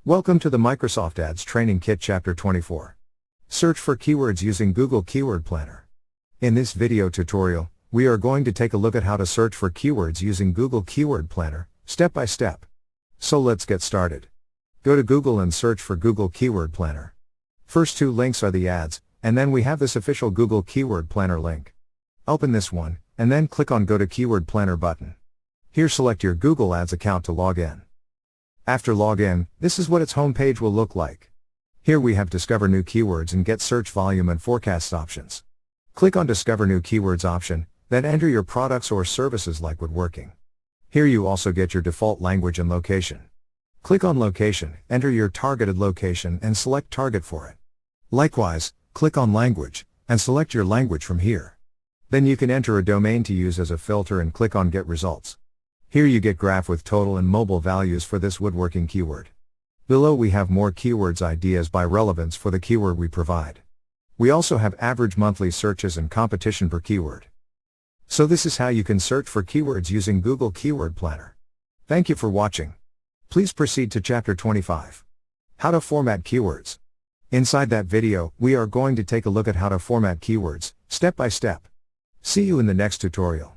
Welcome to the Microsoft Ads Training Kit Chapter 24. Search for keywords using Google Keyword Planner. In this video tutorial, we are going to take a look at how to search for keywords using Google Keyword Planner, step by step. So let's get started. Go to Google and search for Google Keyword Planner. First two links are the ads, and then we have this official Google Keyword Planner link. Open this one, and then click on Go to Keyword Planner button. Here select your Google Ads account to log in. After login, this is what its home page will look like. Here we have Discover New Keywords and Get Search Volume and Forecast options. Click on Discover New Keywords option, then enter your products or services like woodworking. Here you also get your default language and location. Click on Location, enter your targeted location and select Target for it. Likewise, click on Language, and select your language from here. Then you can enter a domain to use as a filter and click on Get Results. Here you get graph with total and mobile values for this woodworking keyword. Below we have more keywords ideas by relevance for the keyword we provide. We also have average monthly searches and competition per keyword. So this is how you can search for keywords using Google Keyword Planner. Thank you for watching. Please proceed to Chapter 25. How to format keywords. Inside that video, we are going to take a look at how to format keywords, step by step. See you in the next tutorial.